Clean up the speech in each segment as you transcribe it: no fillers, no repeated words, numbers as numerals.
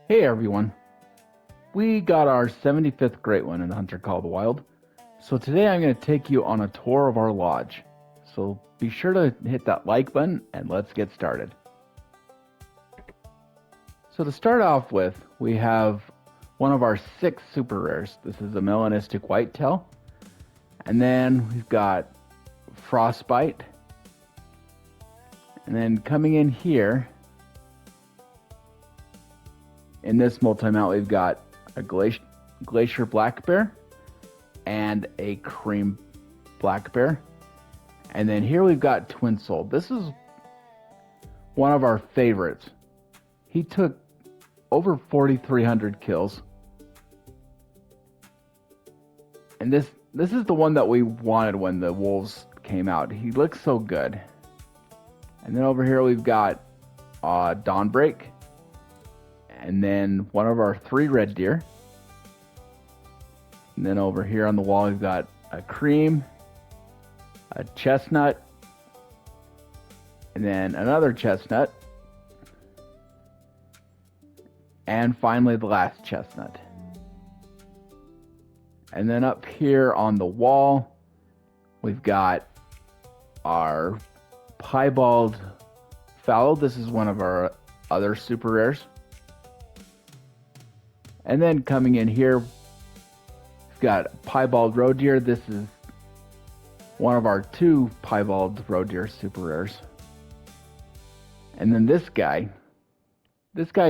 Hey everyone, we got our 75th great one in Hunter Call the Wild. So today I'm going to take you on a tour of our lodge. So be sure to hit that like button and let's get started. So to start off with, we have one of our 6 super rares. This is a melanistic whitetail. And then we've got frostbite. And then coming in here, in this multi-mount, we've got a glacier black bear and a cream black bear. And then here we've got twin soul. This is one of our favorites. He took over 4,300 kills. And this is the one that we wanted when the wolves came out. He looks so good. And then over here we've got Dawnbreak. And then one of our 3 red deer. And then over here on the wall we've got a cream, a chestnut, and then another chestnut, and finally the last chestnut. And then up here on the wall we've got our piebald fallow. This is one of our other super rares. And then coming in here, we've got piebald roe deer. This is one of our 2 piebald roe deer super rares. And then this guy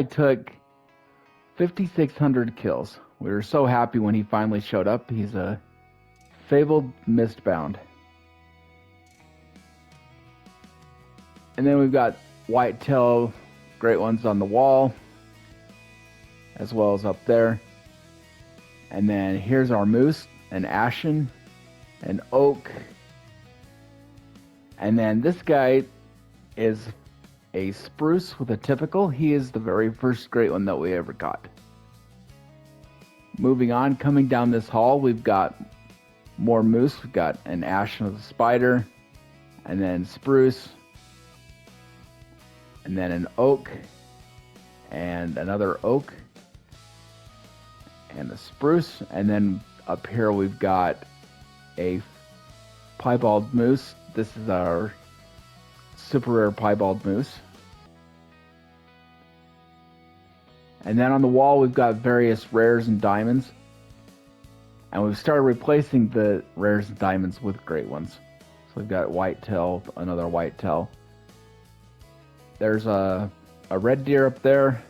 took 5,600 kills. We were so happy when he finally showed up. He's a fabled mistbound. And then we've got whitetail great ones on the wall, as well as up there. And then here's our moose, an ashen, an oak. And then this guy is a spruce with a typical. He is the very first great one that we ever got. Moving on, coming down this hall, we've got more moose. We've got an ashen with a spider, and then spruce, and then an oak, and another oak, and a spruce. And then up here we've got a piebald moose. This is our super rare piebald moose. And then on the wall we've got various rares and diamonds, and we've started replacing the rares and diamonds with great ones. So we've got whitetail, another whitetail. There's a red deer up there,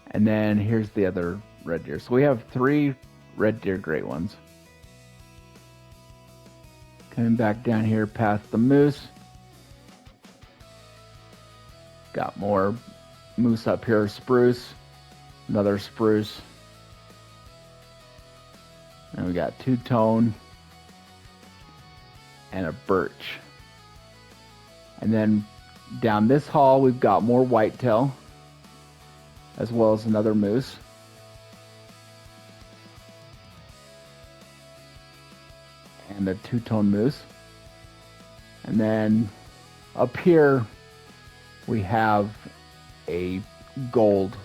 and then here's the other red deer. So we have 3 red deer great ones. Coming back down here past the moose, got more moose up here. Spruce, another spruce, and we got two-tone and a birch. And then down this hall we've got more whitetail, as well as another moose. And a two-tone moose. And then up here we have a gold.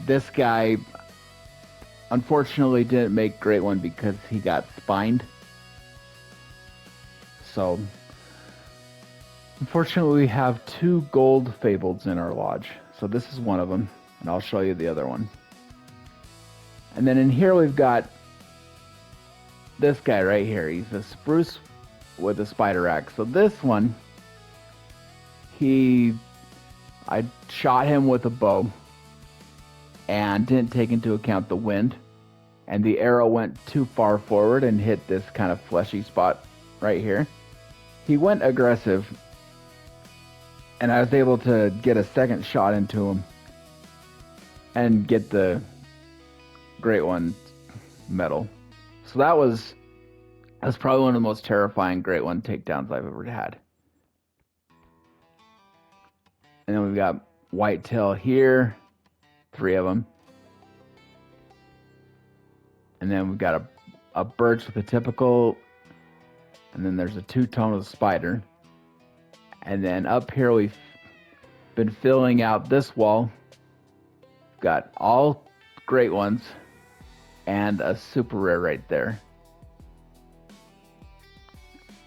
This guy unfortunately didn't make great one because he got spined. So unfortunately we have 2 gold fableds in our lodge. So this is one of them, and I'll show you the other one. And then in here we've got this guy right here. He's a spruce with a spider axe. So this one, I shot him with a bow and didn't take into account the wind, and the arrow went too far forward and hit this kind of fleshy spot right here. He went aggressive, and I was able to get a second shot into him and get the great one medal. So that's probably one of the most terrifying great one takedowns I've ever had. And then we've got whitetail here, 3 of them. And then we've got a birch with a typical, and then there's a two-tone with a spider. And then up here we've been filling out this wall Got all great ones and a super rare right there.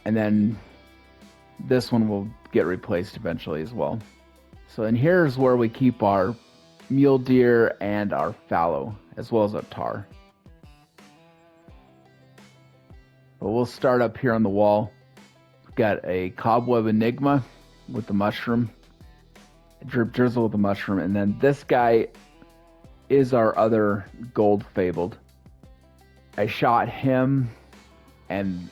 And then this one will get replaced eventually as well. So in here's where we keep our mule deer and our fallow, as well as our tar. But we'll start up here on the wall. We've got a cobweb enigma with the mushroom, a drip drizzle with the mushroom, and then this guy is our other gold fabled. I shot him and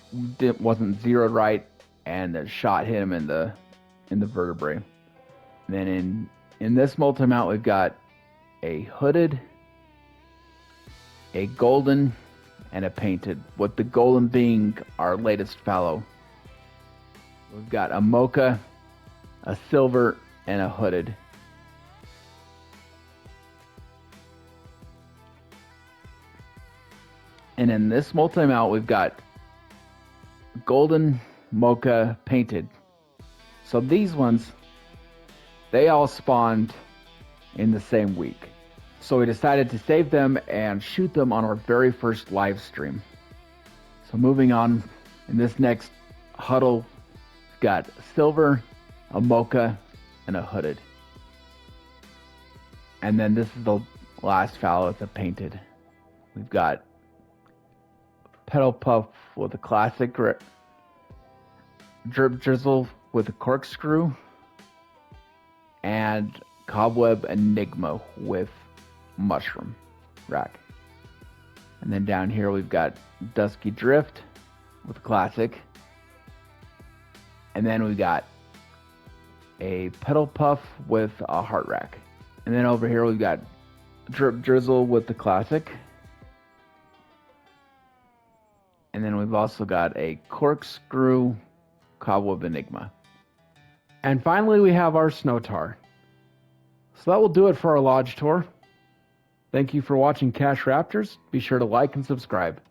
wasn't zeroed right, and shot him in the vertebrae. And then in this multi-mount, we've got a hooded, a golden, and a painted, with the golden being our latest fallow. We've got a mocha, a silver, and a hooded. And in this multi-mount, we've got golden, mocha, painted. So these ones, they all spawned in the same week. So we decided to save them and shoot them on our very first live stream. So moving on, in this next huddle, we've got silver, a mocha, and a hooded. And then this is the last fallow, it's a painted. We've got petal puff with a classic, drip drizzle with a corkscrew, and cobweb enigma with mushroom rack. And then down here we've got dusky drift with a classic, and then we got a petal puff with a heart rack. And then over here we've got drip drizzle with the classic. And then we've also got a corkscrew cobweb enigma. And finally we have our snow tar. So that will do it for our lodge tour. Thank you for watching Cache Raptors. Be sure to like and subscribe.